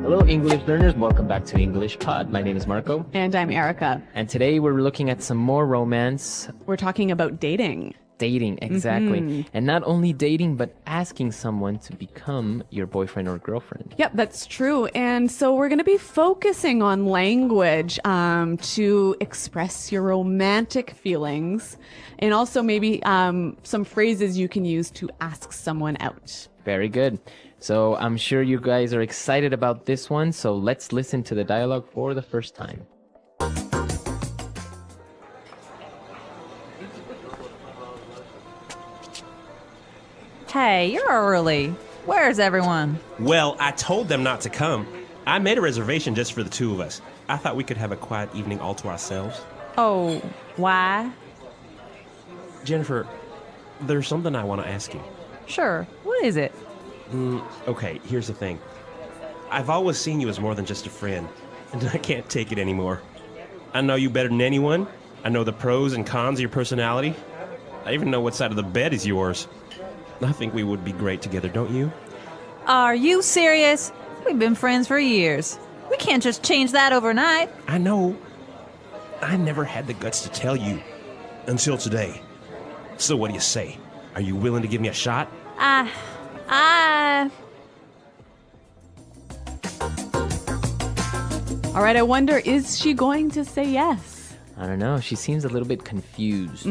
Hello, English learners. Welcome back to English Pod. My name is Marco. And I'm Erica. And today we're looking at some more romance. We're talking about dating. Dating, exactly. And not only dating, but asking someone to become your boyfriend or girlfriend. Yep, that's true. And so we're going to be focusing on language to express your romantic feelings, and also maybe some phrases you can use to ask someone out. Very good. So I'm sure you guys are excited about this one. So let's listen to the dialogue for the first time. Hey, you're early. Where's everyone? Well, I told them not to come. I made a reservation just for the two of us. I thought we could have a quiet evening all to ourselves. Oh, why? Jennifer, there's something I want to ask you. Sure. What is it? Okay, here's the thing. I've always seen you as more than just a friend, and I can't take it anymore. I know you better than anyone. I know the pros and cons of your personality. I even know what side of the bed is yours. I think we would be great together, don't you? Are you serious? We've been friends for years. We can't just change that overnight. I know. I never had the guts to tell you. Until today. So what do you say? Are you willing to give me a shot? All right, I wonder, is she going to say yes? I don't know. She seems a little bit confused.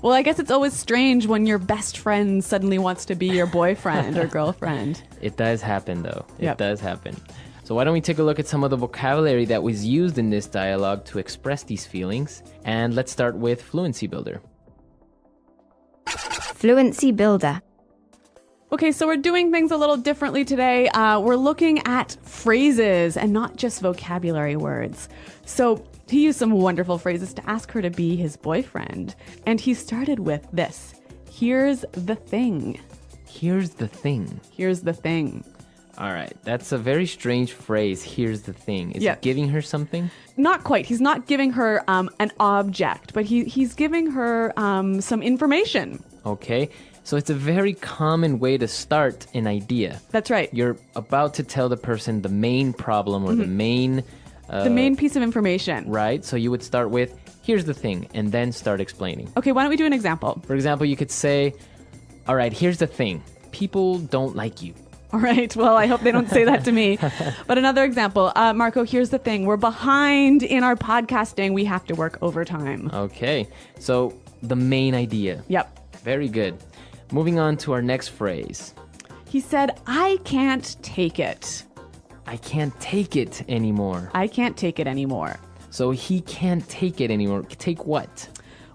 Well, I guess it's always strange when your best friend suddenly wants to be your boyfriend or girlfriend. It does happen, though. Yep. It does happen. So why don't we take a look at some of the vocabulary that was used in this dialogue to express these feelings? And let's start with Fluency Builder. Fluency Builder. Okay, so we're doing things a little differently today. We're looking at phrases and not just vocabulary words. So he used some wonderful phrases to ask her to be his boyfriend. And he started with this. Here's the thing. Here's the thing. Here's the thing. All right. That's a very strange phrase. Here's the thing. Is Yeah. it giving her something? Not quite. He's not giving her an object, but he's giving her some information. Okay. So it's a very common way to start an idea. That's right. You're about to tell the person the main problem or the main... The main piece of information. Right? So you would start with, here's the thing, and then start explaining. Okay, why don't we do an example? For example, you could say, all right, here's the thing. People don't like you. All right. Well, I hope they don't say that to me. But another example, Marco, here's the thing. We're behind in our podcasting. We have to work overtime. Okay. So the main idea. Yep. Very good. Moving on to our next phrase. He said, I can't take it. I can't take it anymore. I can't take it anymore. So he can't take it anymore. Take what?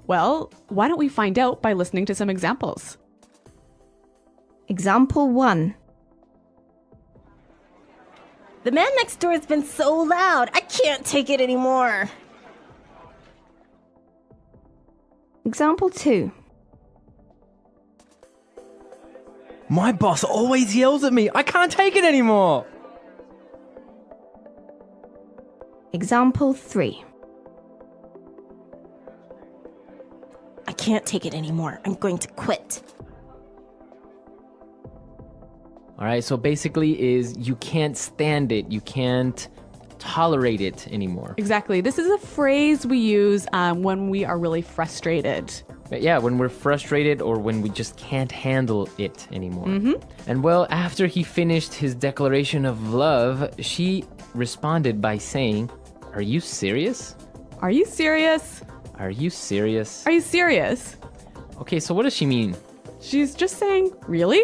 Well, why don't we find out by listening to some examples? Example 1. The man next door has been so loud. I can't take it anymore. Example 2. My boss always yells at me. I can't take it anymore. Example 3. I can't take it anymore. I'm going to quit. All right. So basically is you can't stand it. You can't tolerate it anymore. Exactly. This is a phrase we use when we are really frustrated. But yeah, when we're frustrated or when we just can't handle it anymore. And well, after he finished his declaration of love, she responded by saying, "Are you serious? Are you serious? Are you serious?" Are you serious? Okay, so what does she mean? She's just saying, really?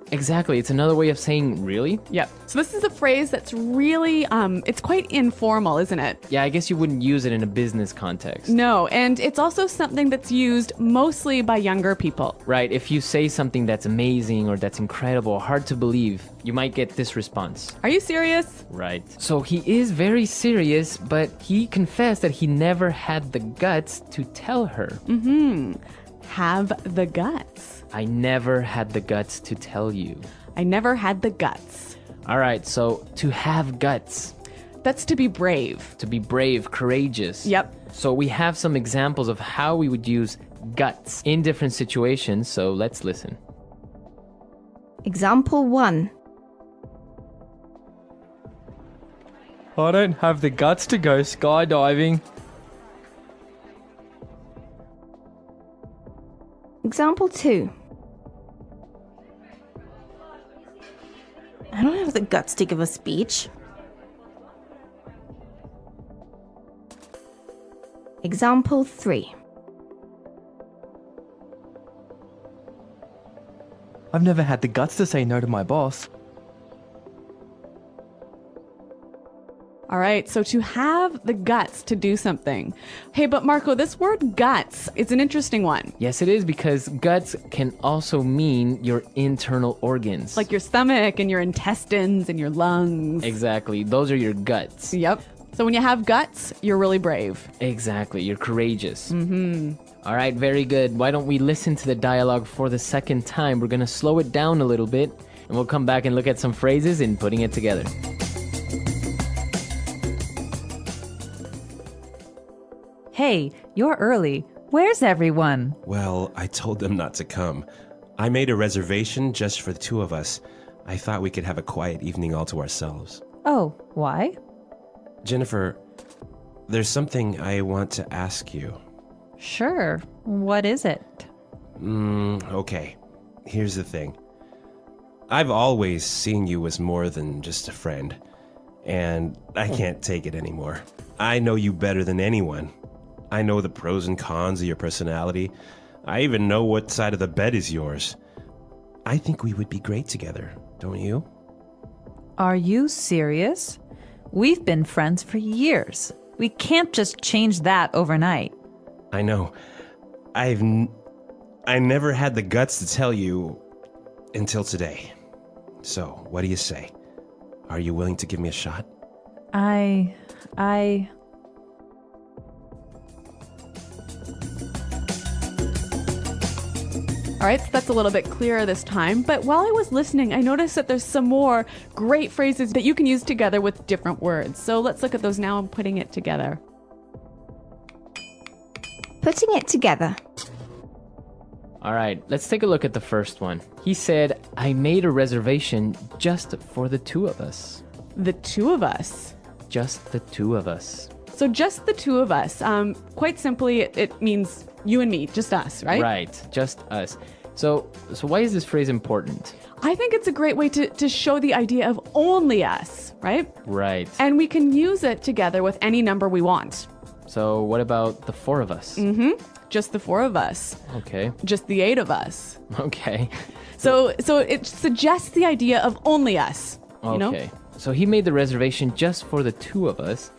Exactly. It's another way of saying really. Yep. So this is a phrase that's really, it's quite informal, isn't it? Yeah, I guess you wouldn't use it in a business context. No, and it's also something that's used mostly by younger people. Right. If you say something that's amazing or that's incredible, hard to believe, you might get this response. Are you serious? Right. So he is very serious, but he confessed that he never had the guts to tell her. Have the guts. I never had the guts to tell you. I never had the guts. All right, so to have guts. That's to be brave. To be brave, courageous. Yep. So we have some examples of how we would use guts in different situations, so let's listen. Example 1. I don't have the guts to go skydiving. Example 2. I don't have the guts to give a speech. Example 3. I've never had the guts to say no to my boss. All right, so to have the guts to do something. Hey, but Marco, this word guts is an interesting one. Yes, it is, because guts can also mean your internal organs. Like your stomach and your intestines and your lungs. Exactly. Those are your guts. Yep. So when you have guts, you're really brave. Exactly. You're courageous. All right, very good. Why don't we listen to the dialogue for the second time? We're going to slow it down a little bit, and we'll come back and look at some phrases and putting it together. Hey, you're early. Where's everyone? Well, I told them not to come. I made a reservation just for the two of us. I thought we could have a quiet evening all to ourselves. Oh, why? Jennifer, there's something I want to ask you. Sure. What is it? Okay. Here's the thing. I've always seen you as more than just a friend, and I can't take it anymore. I know you better than anyone. I know the pros and cons of your personality. I even know what side of the bed is yours. I think we would be great together, don't you? Are you serious? We've been friends for years. We can't just change that overnight. I know. I never had the guts to tell you until today. So, what do you say? Are you willing to give me a shot? All right, so that's a little bit clearer this time. But while I was listening, I noticed that there's some more great phrases that you can use together with different words. So let's look at those now and putting it together. Putting it together. All right, let's take a look at the first one. He said, I made a reservation just for the two of us. The two of us. Just the two of us. So just the two of us. Quite simply, it means you and me, just us, right? Right, just us. So why is this phrase important? I think it's a great way to show the idea of only us, right? Right. And we can use it together with any number we want. So what about the four of us? Just the four of us. Okay. Just the 8 of us. Okay. So it suggests the idea of only us. You know? Okay. So he made the reservation just for the two of us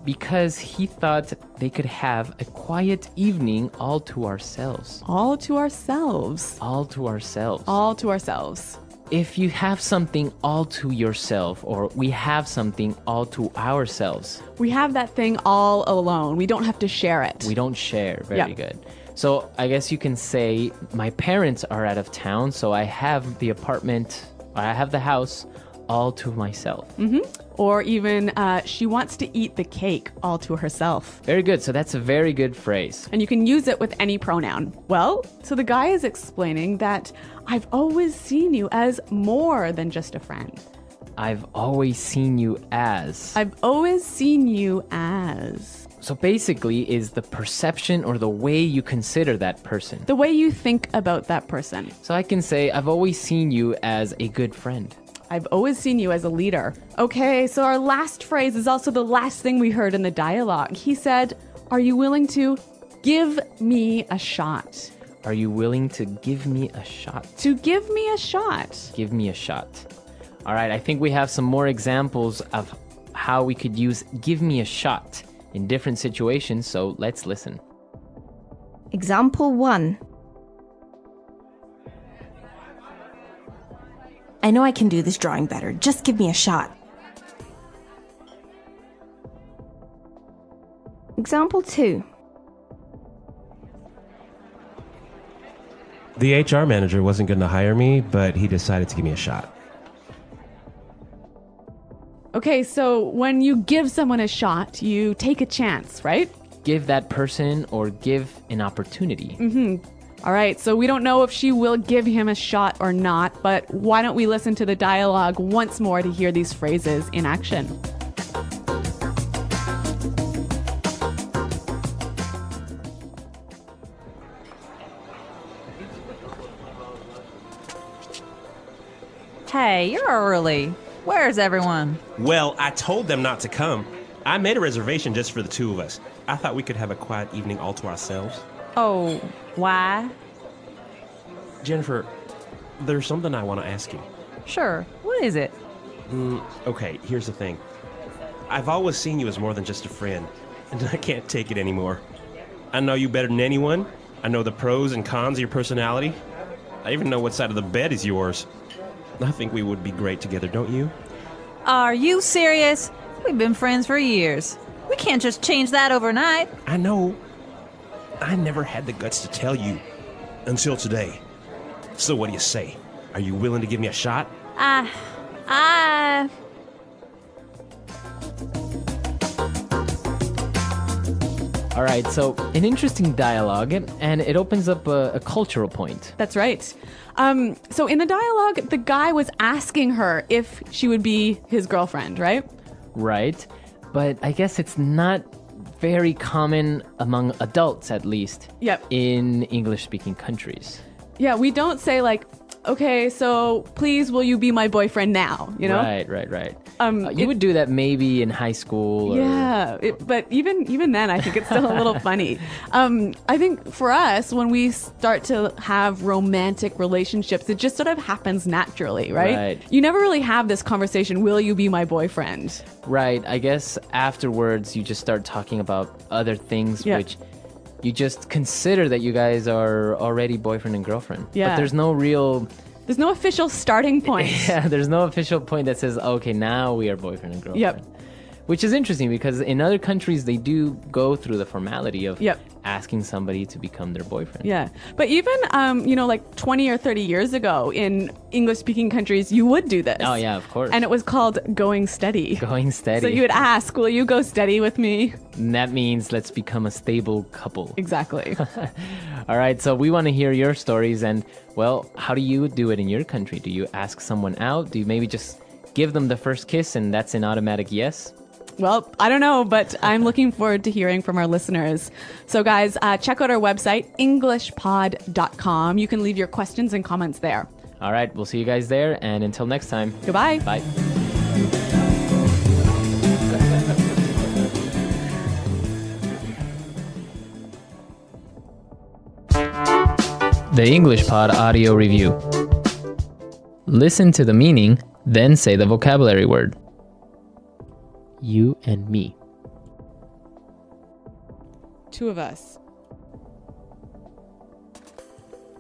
because he thought they could have a quiet evening all to ourselves. All to ourselves. All to ourselves. All to ourselves. If you have something all to yourself, or we have something all to ourselves. We have that thing all alone. We don't have to share it. We don't share. Very Yeah. good. So I guess you can say my parents are out of town, so I have the apartment, I have the house all to myself. Or even, she wants to eat the cake all to herself. Very good. So that's a very good phrase. And you can use it with any pronoun. Well, so the guy is explaining that I've always seen you as more than just a friend. I've always seen you as. I've always seen you as. So basically is the perception or the way you consider that person. The way you think about that person. So I can say I've always seen you as a good friend. I've always seen you as a leader. Okay, so our last phrase is also the last thing we heard in the dialogue. He said, are you willing to give me a shot? Are you willing to give me a shot? To give me a shot. Give me a shot. All right, I think we have some more examples of how we could use give me a shot in different situations, so let's listen. Example 1. I know I can do this drawing better. Just give me a shot. Example 2. The HR manager wasn't going to hire me, but he decided to give me a shot. Okay, so when you give someone a shot, you take a chance, right? Give that person or give an opportunity. All right, so we don't know if she will give him a shot or not, but why don't we listen to the dialogue once more to hear these phrases in action? Hey, you're early. Where's everyone? Well, I told them not to come. I made a reservation just for the two of us. I thought we could have a quiet evening all to ourselves. Oh, why? Jennifer, there's something I want to ask you. Sure. What is it? Okay, here's the thing. I've always seen you as more than just a friend, and I can't take it anymore. I know you better than anyone. I know the pros and cons of your personality. I even know what side of the bed is yours. I think we would be great together, don't you? Are you serious? We've been friends for years. We can't just change that overnight. I know. I never had the guts to tell you until today. So what do you say? Are you willing to give me a shot? All right, so an interesting dialogue, and it opens up a cultural point. That's right. So in the dialogue, the guy was asking her if she would be his girlfriend, right? Right, but I guess it's not very common among adults, at least. Yep. In English-speaking countries. Yeah, we don't say like, okay, so please will you be my boyfriend now, you know? Right. You would do that maybe in high school. Or... Yeah, but even then, I think it's still a little funny. I think for us, when we start to have romantic relationships, it just sort of happens naturally, right? Right. You never really have this conversation, will you be my boyfriend? Right, I guess afterwards you just start talking about other things, Yeah. which you just consider that you guys are already boyfriend and girlfriend. Yeah. But there's no real... There's no official starting point. Yeah, there's no official point that says, okay, now we are boyfriend and girlfriend. Yep. Which is interesting because in other countries, they do go through the formality of Yep. asking somebody to become their boyfriend. Yeah. But even, like 20 or 30 years ago in English-speaking countries, you would do this. Oh, yeah, of course. And it was called going steady. Going steady. So you would ask, will you go steady with me? And that means let's become a stable couple. Exactly. All right, so we want to hear your stories. And, well, how do you do it in your country? Do you ask someone out? Do you maybe just give them the first kiss and that's an automatic yes? Well, I don't know, but I'm looking forward to hearing from our listeners. So, guys, check out our website, englishpod.com. You can leave your questions and comments there. All right, we'll see you guys there. And until next time. Goodbye. Bye. The English Pod Audio Review. Listen to the meaning, then say the vocabulary word. You and me. Two of us.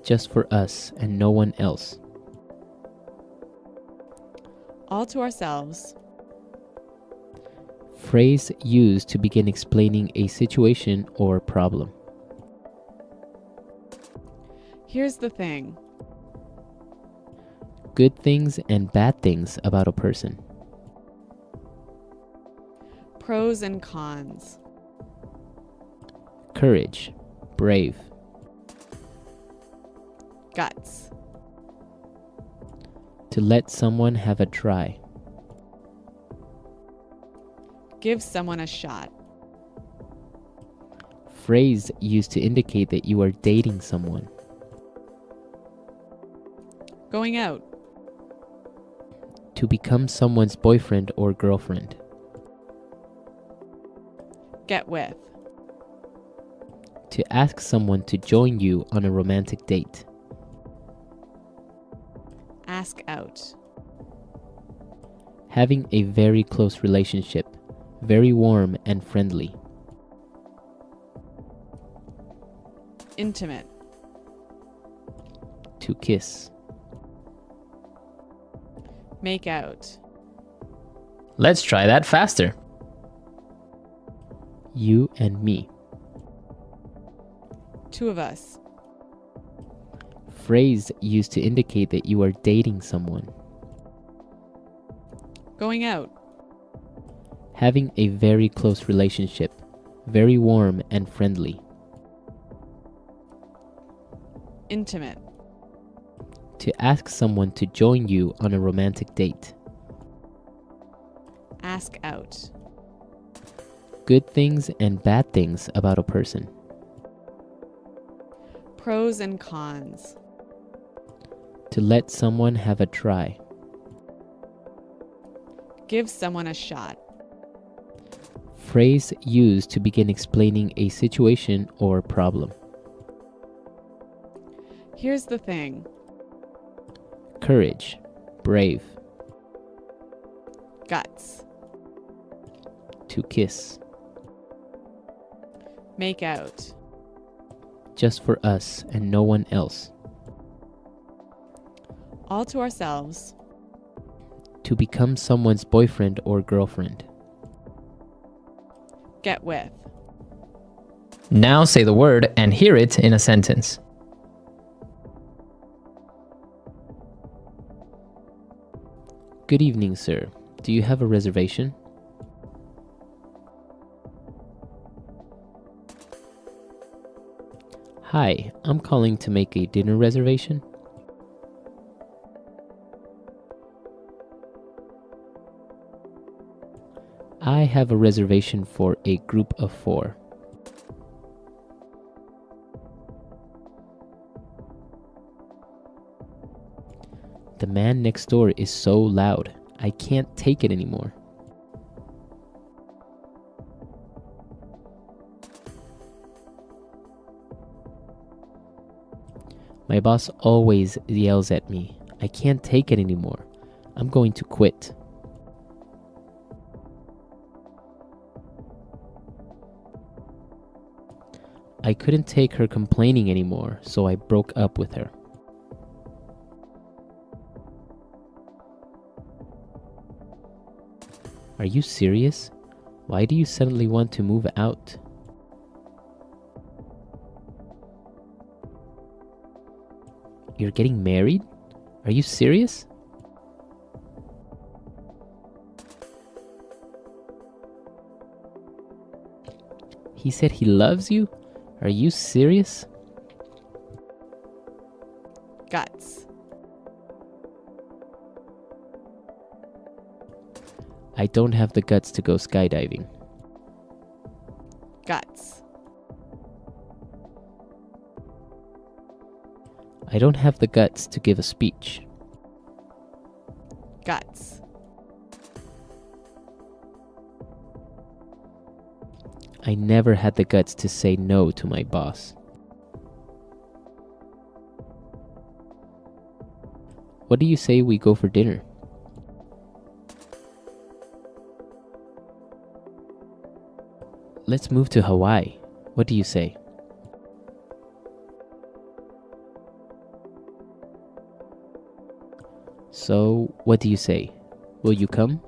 Just for us and no one else. All to ourselves. Phrase used to begin explaining a situation or problem. Here's the thing. Good things and bad things about a person. Pros and cons. Courage. Brave. Guts. To let someone have a try. Give someone a shot. Phrase used to indicate that you are dating someone. Going out. To become someone's boyfriend or girlfriend. Get with. To ask someone to join you on a romantic date. Ask out. Having a very close relationship. Very warm and friendly. Intimate. To kiss. Make out. Let's try that faster. You and me. Two of us. Phrase used to indicate that you are dating someone. Going out. Having a very close relationship. Very warm and friendly. Intimate. To ask someone to join you on a romantic date. Ask out. Good things and bad things about a person. Pros and cons. To let someone have a try. Give someone a shot. Phrase used to begin explaining a situation or problem. Here's the thing. Courage. Brave. Guts. To kiss. Make out. Just for us and no one else. All to ourselves. To become someone's boyfriend or girlfriend. Get with. Now say the word and hear it in a sentence. Good evening, sir. Do you have a reservation? Hi, I'm calling to make a dinner reservation. I have a reservation for a group of 4. The man next door is so loud. I can't take it anymore. My boss always yells at me. I can't take it anymore. I'm going to quit. I couldn't take her complaining anymore, so I broke up with her. Are you serious? Why do you suddenly want to move out? You're getting married? Are you serious? He said he loves you? Are you serious? Guts. I don't have the guts to go skydiving. Guts. I don't have the guts to give a speech. Guts. I never had the guts to say no to my boss. What do you say we go for dinner? Let's move to Hawaii. What do you say? So, what do you say? Will you come?